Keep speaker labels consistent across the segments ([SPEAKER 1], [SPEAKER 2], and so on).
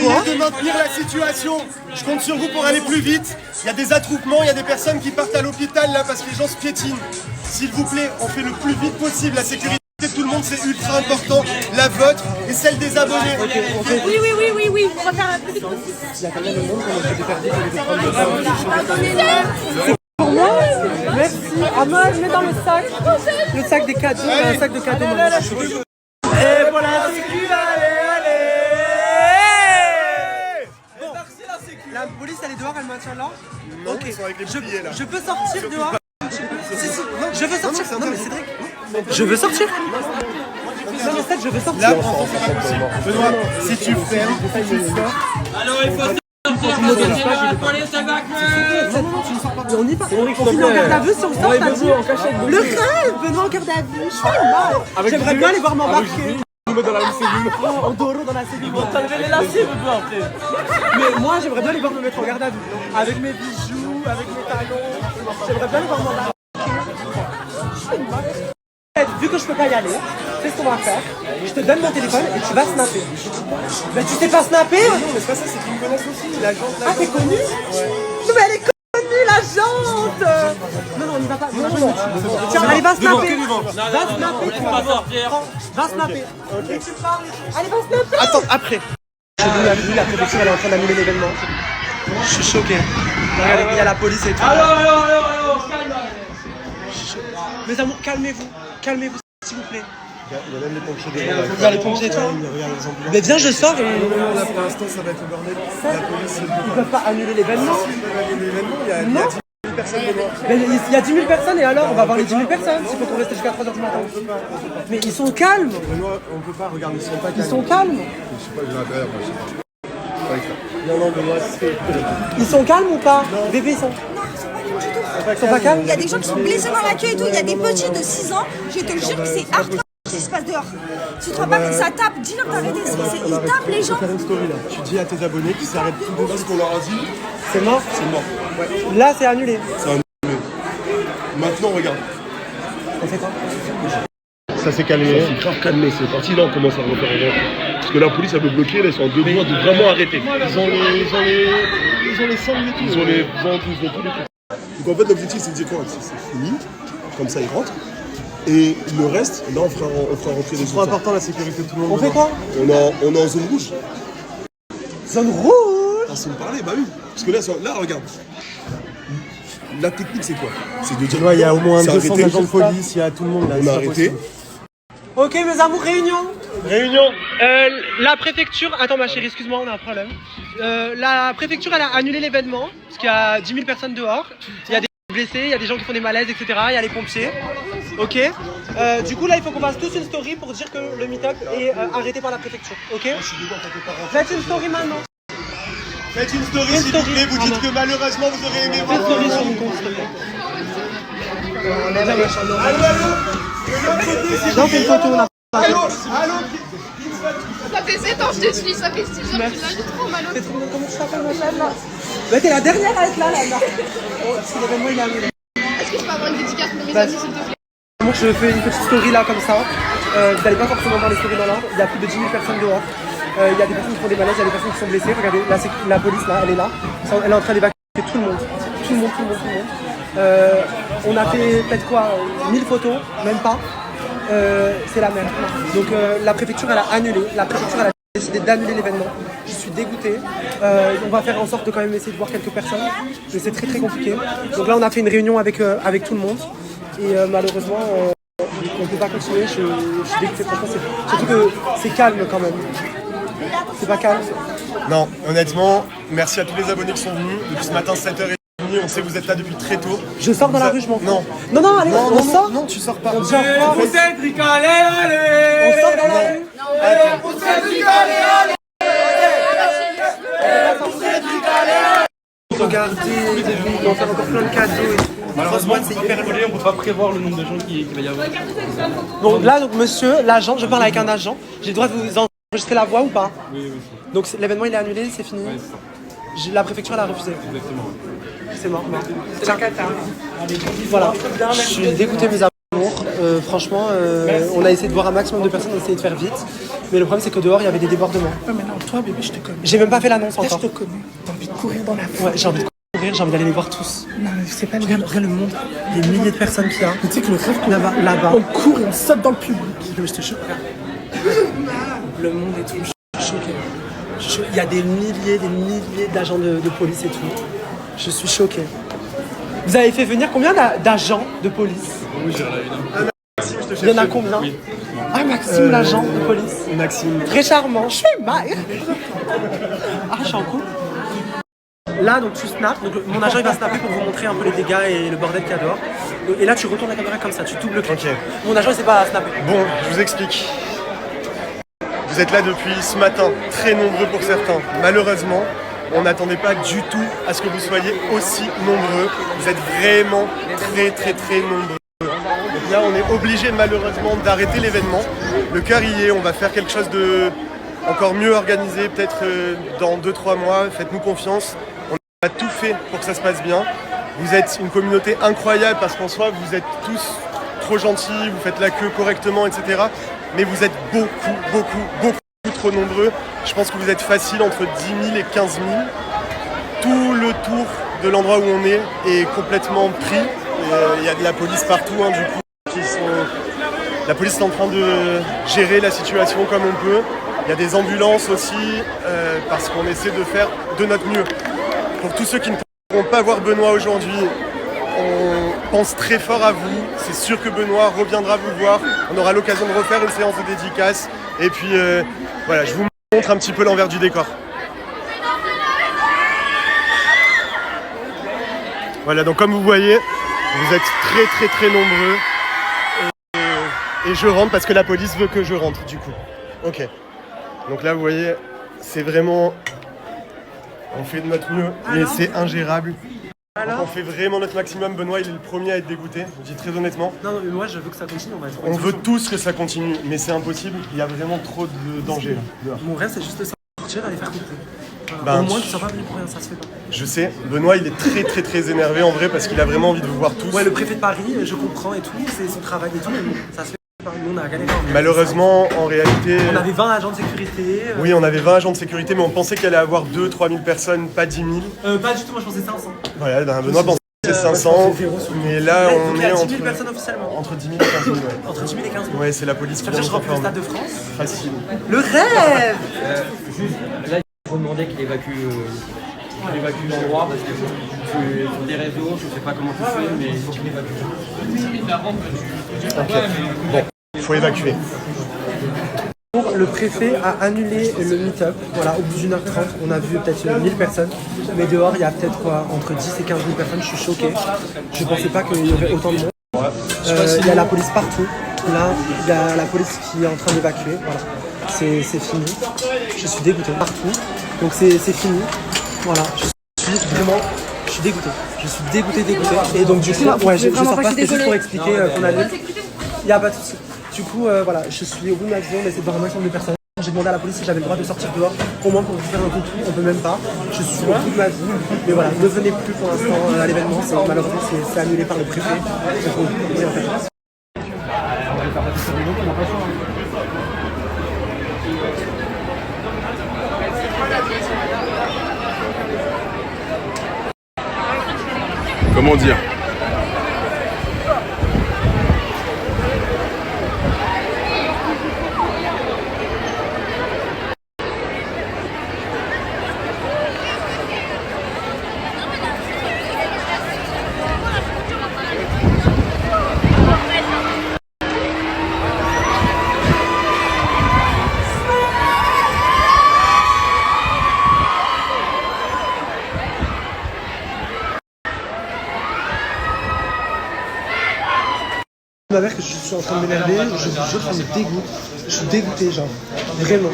[SPEAKER 1] de maintenir la situation. Je compte sur vous pour aller plus vite. Il y a des attroupements, il y a des personnes qui partent à l'hôpital là parce que les gens se piétinent. S'il vous plaît, on fait le plus vite possible. La sécurité de tout le monde, c'est ultra important. La vôtre et celle des abonnés.
[SPEAKER 2] Oui, on va faire la plus vite possible.
[SPEAKER 3] Il y a quand même le monde qu'on a fait des perdus. Pour moi, merci. Ah moi, je mets dans le sac des cadeaux, un sac de cadeaux. Et voilà, allez. Bon, la police elle est dehors, elle maintient là.
[SPEAKER 1] Non, ils sont avec les boucliers là.
[SPEAKER 3] Je peux sortir dehors. Je veux sortir. Non mais Cédric. Je veux sortir. Non mais Cédric, je veux sortir.
[SPEAKER 1] Là, Benoît, si tu fermes,
[SPEAKER 4] Alors il faut sortir, la police évacue.
[SPEAKER 3] On y va. On finit en garde à vue si on sort. Le rêve, Benoît en garde à vue. Je fais mal. J'aimerais bien aller voir m'embarquer.
[SPEAKER 1] dans la même cellule.
[SPEAKER 3] En Doro dans la cellule.
[SPEAKER 4] Ils vont t'enlever les lacets, Benoît, après.
[SPEAKER 3] Mais moi, j'aimerais bien aller voir me mettre en garde à vue. Avec mes bijoux, avec mes talons. J'aimerais bien aller voir m'embarquer. Vu que je peux pas y aller, c'est ce qu'on va faire. Je te donne mon téléphone et tu vas snapper. Mais tu sais pas snapper?
[SPEAKER 1] Non, mais c'est pas ça, c'est qu'ils me connaissent aussi. L'agente là.
[SPEAKER 3] Ah, t'es connue? Ouais. Non, mais elle est connue, l'agente! Non, on y va pas. Non. Tiens, allez, va snapper. Va snapper, tu vas voir. Va snapper. Et tu parles. Allez, va snapper.
[SPEAKER 1] Attends, après.
[SPEAKER 3] J'ai vu la préfecture, elle est en train d'annuler l'événement. Je suis choqué. Regardez, il y a la police et tout.
[SPEAKER 4] Alors, calme.
[SPEAKER 3] Mes amours, calmez-vous, s'il vous plaît.
[SPEAKER 1] Il y a même les pompiers
[SPEAKER 3] Il y a les pompiers et tout. Mais viens, je sors et...
[SPEAKER 1] Là, pour l'instant, ça va être le bordel. La police...
[SPEAKER 3] Ils peuvent pas annuler l'événement.
[SPEAKER 1] Ils peuvent annuler l'événement, il y a 10 000 personnes devant.
[SPEAKER 3] Mais il y a 10 000 personnes et alors on va voir les 10 000 personnes s'il faut qu'on reste jusqu'à 3h du matin. Mais ils sont calmes.
[SPEAKER 1] Benoît, on peut pas, regarde, ils sont pas calmes.
[SPEAKER 3] Ils sont calmes.
[SPEAKER 1] Je sais pas, je l'adore, moi, je sais pas. Non, Benoît, c'est...
[SPEAKER 3] Ils sont calmes ou pas? Bébé, ils sont... Ils sont pas calmes.
[SPEAKER 2] Il y a des gens qui sont blessés dans la queue et tout. Il y a des petits de 6 ans. Je te jure que c'est hardcore ce qui se passe dehors. Tu te rends pas compte, ça tape. Dis-leur d'arrêter. Ils tapent les gens.
[SPEAKER 1] Faire une story là. Tu dis à tes abonnés qu'ils s'arrêtent tout de suite qu'on leur a dit.
[SPEAKER 3] C'est mort.
[SPEAKER 1] C'est mort. Ouais.
[SPEAKER 3] Là, c'est annulé.
[SPEAKER 1] C'est annulé. Maintenant, regarde.
[SPEAKER 3] On fait quoi?
[SPEAKER 1] Ça s'est calmé.
[SPEAKER 5] Ça s'est grave calmé, c'est parti là, on commence à refaire rien. Parce que la police elle veut bloquer, là, ils sont en deux doigts de vraiment arrêter. Ils ont les sangles et tout. Ils ont les ventres, ils ont tous les trucs.
[SPEAKER 1] Donc en fait l'objectif c'est de dire quoi? C'est fini, comme ça ils rentrent. Et le reste, là on fera rentrer les autres. C'est trop important la sécurité de tout le monde.
[SPEAKER 3] On fait quoi?
[SPEAKER 1] On est en zone rouge.
[SPEAKER 3] Zone rouge?
[SPEAKER 1] Ah, c'est me parler, bah oui. Parce que là regarde. La technique c'est quoi? C'est de dire.
[SPEAKER 3] Il y a au moins 200
[SPEAKER 1] arrêté.
[SPEAKER 3] agents de police, il y a tout le monde là.
[SPEAKER 1] On a arrêté.
[SPEAKER 3] Ok mes amours, réunion. La préfecture... Attends ma chérie, excuse-moi, on a un problème. La préfecture elle a annulé l'événement, parce qu'il y a 10 000 personnes dehors. Il y a des blessés, il y a des gens qui font des malaises, etc. Il y a les pompiers. Ok. Du coup là il faut qu'on fasse tous une story pour dire que le meet-up est arrêté par la préfecture. Ok. Faites une story maintenant.
[SPEAKER 1] Faites une story s'il vous plaît, vous dites que malheureusement vous aurez aimé
[SPEAKER 3] Faites
[SPEAKER 1] voir.
[SPEAKER 3] une story sur mon compte s'il te plaît. Non, fais une photo, on a pas.
[SPEAKER 6] Ça fait 7 ans que je te suis, ça fait 6 ans que je suis là, j'ai trop mal au dos.
[SPEAKER 3] Comment tu t'appelles ma chère là? Bah t'es la dernière à être là. Oh, parce que l'événement il est annulé.
[SPEAKER 6] Est-ce que je peux avoir une dédicace pour mes
[SPEAKER 3] Vas-y.
[SPEAKER 6] amis s'il te plaît?
[SPEAKER 3] Moi je fais une petite story là comme ça. Vous n'allez pas forcément voir les stories dans l'ordre. Il y a plus de 10 000 personnes dehors. Il y a des personnes qui font des malaises, il y a des personnes qui sont blessées. Regardez, là c'est la police là, elle est là. Elle est en train d'évacuer tout le monde. Tout le monde. On a fait peut-être quoi 1000 photos, même pas. C'est la merde. Donc la préfecture elle a annulé. La préfecture elle a décidé d'annuler l'événement. Je suis dégoûté. On va faire en sorte de quand même essayer de voir quelques personnes. Mais c'est très compliqué. Donc là on a fait une réunion avec tout le monde. Et malheureusement on ne peut pas continuer. Je suis dégoûté. Franchement, surtout que c'est calme quand même. C'est pas calme.
[SPEAKER 1] Non, honnêtement, merci à tous les abonnés qui sont venus. Depuis ce matin 7h30, on sait que vous êtes là depuis très tôt.
[SPEAKER 3] Je sors dans la rue, je m'en fous.
[SPEAKER 1] Non,
[SPEAKER 3] allez, on sort.
[SPEAKER 1] Non, tu sors pas.
[SPEAKER 3] On sort pas.
[SPEAKER 4] Pour Cédric, allez.
[SPEAKER 3] On sort dans la rue.
[SPEAKER 4] Pour Cédric, allez.
[SPEAKER 3] Regardez, on va faire encore plein de cadeaux.
[SPEAKER 7] Malheureusement, c'est hyper évolué, on ne peut pas prévoir le nombre de gens qu'il va y avoir.
[SPEAKER 3] Donc là, monsieur, l'agent, je parle avec un agent. J'ai le droit de vous enregistrer la voix ou pas?
[SPEAKER 7] Oui.
[SPEAKER 3] Donc l'événement il est annulé, c'est fini.
[SPEAKER 7] Ouais, c'est ça.
[SPEAKER 3] La préfecture elle a refusé.
[SPEAKER 7] Exactement.
[SPEAKER 3] C'est mort. Tiens. Voilà. Je suis dégoûté mes amours. Franchement, on a essayé de voir un maximum de personnes, on a essayé de faire vite. Mais le problème, c'est que dehors, il y avait des débordements.
[SPEAKER 8] Ouais, mais non, toi, bébé, je te connais.
[SPEAKER 3] J'ai même pas fait l'annonce
[SPEAKER 8] Là, je
[SPEAKER 3] encore.
[SPEAKER 8] te connais. T'as envie de courir dans la foule.
[SPEAKER 3] Ouais, j'ai envie de courir, j'ai envie d'aller les voir tous.
[SPEAKER 8] Non, mais c'est pas le
[SPEAKER 3] Regarde, regarde le monde, des milliers de personnes qu'il y a.
[SPEAKER 8] Tu sais que le rêve qu'on
[SPEAKER 3] Là-bas, là-bas.
[SPEAKER 8] on court et on saute dans le public.
[SPEAKER 3] Je te choque. Le monde et tout, je suis choqué. Il y a des milliers d'agents de police et tout. Je suis choqué. Vous avez fait venir combien d'agents de police?
[SPEAKER 7] Oui, j'ai évidemment.
[SPEAKER 3] Il y en a combien? Ah, Maxime, l'agent de police.
[SPEAKER 1] Maxime.
[SPEAKER 3] Très charmant. Je suis mal. Ah, je suis en couple. Là, donc tu snaps. Donc, mon agent il va snapper pour vous montrer un peu les dégâts et le bordel qu'il y a dehors. Et là, tu retournes la caméra comme ça, tu double-cliques.
[SPEAKER 1] Ok.
[SPEAKER 3] Mon agent il sait pas snapper.
[SPEAKER 1] Bon, je vous explique. Vous êtes là depuis ce matin, très nombreux pour certains. Malheureusement, on n'attendait pas du tout à ce que vous soyez aussi nombreux. Vous êtes vraiment très nombreux. Donc là, on est obligé malheureusement d'arrêter l'événement. Le cœur y est, on va faire quelque chose de encore mieux organisé, peut-être dans 2-3 mois. Faites-nous confiance. On a tout fait pour que ça se passe bien. Vous êtes une communauté incroyable parce qu'en soi, vous êtes tous trop gentils, vous faites la queue correctement, etc. Mais vous êtes beaucoup trop nombreux. Je pense que vous êtes facile entre 10 000 et 15 000. Tout le tour de l'endroit où on est complètement pris. Il y a de la police partout, hein, du coup. La police est en train de gérer la situation comme on peut. Il y a des ambulances aussi, parce qu'on essaie de faire de notre mieux. Pour tous ceux qui ne pourront pas voir Benoît aujourd'hui, on pense très fort à vous. C'est sûr que Benoît reviendra vous voir. On aura l'occasion de refaire une séance de dédicace. Et puis voilà, je vous montre un petit peu l'envers du décor. Voilà, donc comme vous voyez, vous êtes très nombreux. Et je rentre parce que la police veut que je rentre du coup. Ok. Donc là, vous voyez, c'est vraiment... On fait de notre mieux, mais c'est ingérable. Donc on fait vraiment notre maximum. Benoît, il est le premier à être dégoûté, je dis très honnêtement.
[SPEAKER 3] Non, mais moi, je veux que ça continue.
[SPEAKER 1] On veut tous que ça continue, mais c'est impossible. Il y a vraiment trop de danger là.
[SPEAKER 3] Mon rêve, c'est juste de sortir, d'aller faire couper.
[SPEAKER 1] Ben,
[SPEAKER 3] au moins, tu ne sois pas venu pour rien, ça se fait pas.
[SPEAKER 1] Je sais, Benoît, il est très énervé en vrai parce qu'il a vraiment envie de vous voir tous.
[SPEAKER 3] Ouais, le préfet de Paris, je comprends et tout, c'est son travail et tout, mais bon, ça se fait pas. Nous, on a galéré.
[SPEAKER 1] Malheureusement, en réalité...
[SPEAKER 3] On avait 20 agents de sécurité.
[SPEAKER 1] Oui, on avait 20 agents de sécurité, mais on pensait qu'il allait avoir 2-3 000 personnes, pas 10 000.
[SPEAKER 3] Pas du tout, moi je pensais 500.
[SPEAKER 1] Voilà, ben, Benoît pensait que c'était 500, mais là
[SPEAKER 3] Ouais,
[SPEAKER 1] on
[SPEAKER 3] donc il y
[SPEAKER 1] est
[SPEAKER 3] a 10 000 personnes
[SPEAKER 1] entre,
[SPEAKER 3] officiellement.
[SPEAKER 1] entre 10 000 et 15 000. Ouais,
[SPEAKER 3] Entre 10 000 et 15 000.
[SPEAKER 1] ouais, c'est la police qui
[SPEAKER 3] Ça
[SPEAKER 1] vient
[SPEAKER 3] veut dire que je
[SPEAKER 1] nous
[SPEAKER 3] remplis le
[SPEAKER 1] confirmer.
[SPEAKER 3] Stade de France.
[SPEAKER 1] Facile.
[SPEAKER 3] Le rêve.
[SPEAKER 9] Il faut demander qu'il évacue l'endroit parce que sur des réseaux, je sais pas comment tu fais, mais il faut qu'il évacue.
[SPEAKER 1] Bon, il faut évacuer.
[SPEAKER 3] Le préfet a annulé le meet-up. Voilà, au bout d'une heure 30, on a vu peut-être 1000 personnes. Mais dehors, il y a peut-être quoi, entre 10 et 15 000 personnes. Je suis choqué. Je pensais pas qu'il y aurait autant de monde. Il y a la police partout. Là, il y a la police qui est en train d'évacuer. Voilà, c'est fini. Je suis dégoûté partout. Donc c'est fini. Voilà, je suis dégoûté. Je suis dégoûté. Et donc du coup, ouais, je sors pas, c'était juste pour expliquer qu'on annule. Il n'y a pas de souci. Du coup, voilà, je suis au bout de ma vision, on essaie de voir un maximum de personnes. J'ai demandé à la police si j'avais le droit de sortir dehors, au moins pour vous faire un coucou, on peut même pas. Je suis au bout de ma vie, mais voilà, ne venez plus pour l'instant à l'événement, malheureusement c'est annulé par le préfet. Donc, oui, en fait.
[SPEAKER 5] Comment dire?
[SPEAKER 3] Ma mère que je suis en train de m'énerver, je vous jure, ça me dégoûte. Je suis dégoûté, genre, vraiment.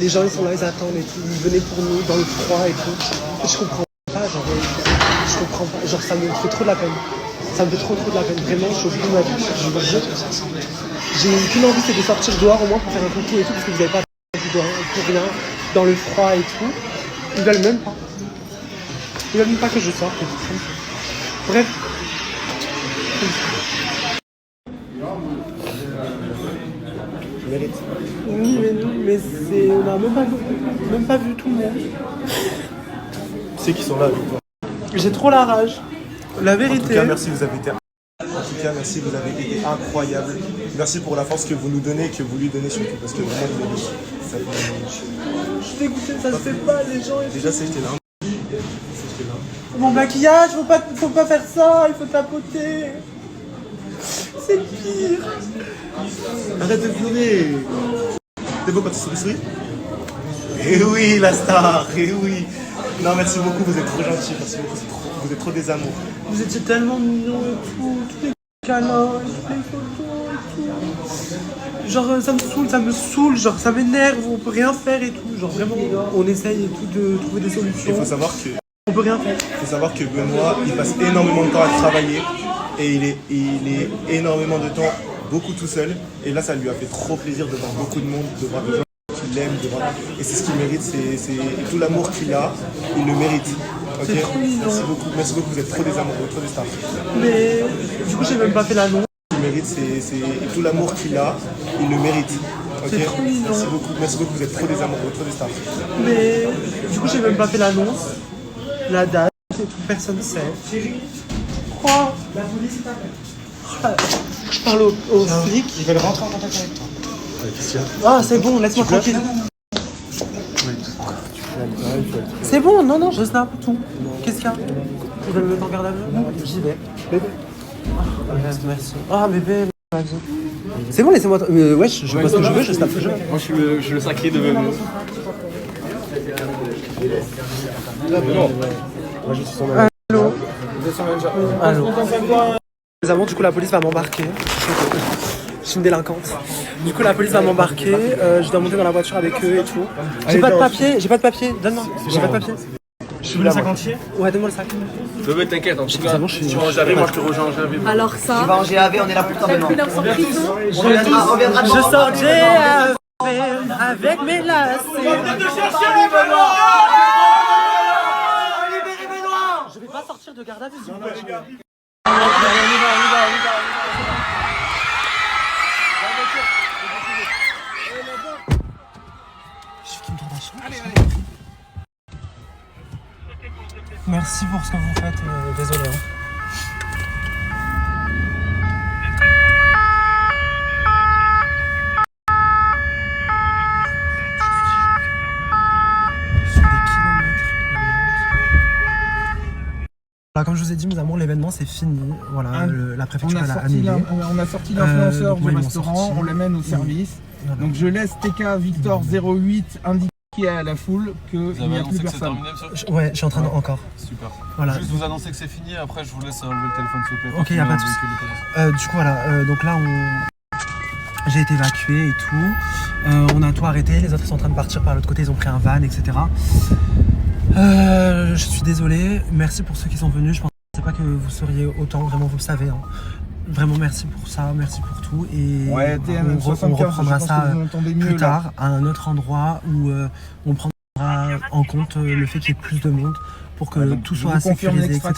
[SPEAKER 3] Les gens ils sont là, ils attendent et tout, ils venaient pour nous dans le froid et tout. Et je comprends pas, genre, je comprends pas, genre ça me fait trop de la peine. Ça me fait trop de la peine, vraiment, je suis au bout de ma vie. Je vous jure, j'ai qu'une envie, c'est de sortir dehors au moins pour faire un coucou et tout, parce que vous n'avez pas pour rien, dans le froid et tout. Ils veulent même pas. Ils veulent même pas que je sorte. Bref.
[SPEAKER 5] mérite.
[SPEAKER 3] Oui, mais on n'a même pas vu tout le monde.
[SPEAKER 5] C'est qui sont là avec toi.
[SPEAKER 3] J'ai trop la rage. La vérité.
[SPEAKER 5] En tout cas, merci, vous avez été... vous avez été incroyable. Merci pour la force que vous nous donnez et que vous lui donnez surtout, parce que vraiment, il mérite. Ça
[SPEAKER 3] Je suis dégoûtée, ça se fait pas, les gens...
[SPEAKER 5] Déjà, c'est j'étais là.
[SPEAKER 3] Mon maquillage, faut pas faire ça, il faut tapoter. C'est le pire.
[SPEAKER 5] Arrête de pleurer. T'es beau quand tu souris? Eh oui, la star, eh oui. Non, merci beaucoup, vous êtes trop gentils, merci beaucoup, vous êtes trop des amours.
[SPEAKER 3] Vous étiez tellement mignons et tout, tous les câlins, toutes les photos et tout. Genre ça me saoule, genre ça m'énerve, on peut rien faire et tout. Genre vraiment, on essaye et tout de trouver des solutions.
[SPEAKER 5] Il faut savoir que...
[SPEAKER 3] On peut rien faire.
[SPEAKER 5] Il faut savoir que Benoît, il passe énormément de temps à travailler et il est énormément de temps beaucoup tout seul. Et là, ça lui a fait trop plaisir de voir beaucoup de monde, de voir des gens qui l'aiment, et c'est ce qu'il mérite, c'est tout l'amour qu'il a, il le mérite. Okay. Merci beaucoup, vous êtes trop des amours, vous êtes trop des stars.
[SPEAKER 3] Mais du coup, j'ai même pas fait l'annonce.
[SPEAKER 5] Il mérite, c'est tout l'amour qu'il a, il le mérite. Okay. Merci beaucoup, vous êtes trop des amours, vous êtes trop des stars.
[SPEAKER 3] Mais du coup, j'ai même pas fait l'annonce, la date, et tout, personne ne sait. Quoi? La police est à peine. Je parle aux flics.
[SPEAKER 7] Ils veulent rentrer en contact avec toi.
[SPEAKER 3] Ah, c'est bon, laisse-moi tranquille. C'est bon, non, je snap tout. Qu'est-ce qu'il y a? Vous allez me mettre en garde à vue? J'y vais. Bébé. Merci. Ah, bébé. C'est bon, laissez-moi. Wesh, je fais ce que je veux, je snap ce que je veux.
[SPEAKER 7] Moi, je suis le sacré de Benoît.
[SPEAKER 5] Moi, je suis son
[SPEAKER 3] ami. Allô. Allô. Du coup, la police va m'embarquer. Je suis une délinquante. Du coup, la police va m'embarquer. Je dois monter dans la voiture avec eux et tout. J'ai pas de papier. Donne-moi. J'ai pas de papier.
[SPEAKER 7] Je veux le sac entier?
[SPEAKER 3] Ouais, donne-moi le sac.
[SPEAKER 7] Bébé, t'inquiète, en tout cas. Tu vas en GAV, moi je te rejoins en GAV.
[SPEAKER 2] Alors ça.
[SPEAKER 10] Tu vas en GAV, on est là pour toi maintenant.
[SPEAKER 2] On
[SPEAKER 10] reviendra.
[SPEAKER 3] Je sors GAV avec mes lacets. Je vais pas sortir de garde à vue. Merci pour ce que vous faites, désolé. Voilà, comme je vous ai dit, mes amours, l'événement c'est fini. Voilà, la préfecture a annulé.
[SPEAKER 11] On a sorti l'influenceur du restaurant, on l'amène au service. Voilà. Donc je laisse TK Victor 08 indiquer à la foule qu'il n'y a plus personne.
[SPEAKER 3] Ouais, je suis en train de encore.
[SPEAKER 7] Super.
[SPEAKER 3] Voilà.
[SPEAKER 7] Juste vous annoncer que c'est fini, après je vous laisse enlever le téléphone s'il vous plaît.
[SPEAKER 3] Ok, y a pas de souci. Du coup voilà, donc là j'ai été évacué et tout. On a tout arrêté, les autres sont en train de partir par l'autre côté, ils ont pris un van, etc. Je suis désolé, merci pour ceux qui sont venus, je pensais pas que vous seriez autant, vraiment vous le savez. Hein. Vraiment merci pour ça, merci pour tout et
[SPEAKER 11] ouais,
[SPEAKER 3] on reprendra ça plus tard à un autre endroit où on prendra en compte le fait qu'il y ait plus de monde pour que tout soit sécurisé, etc.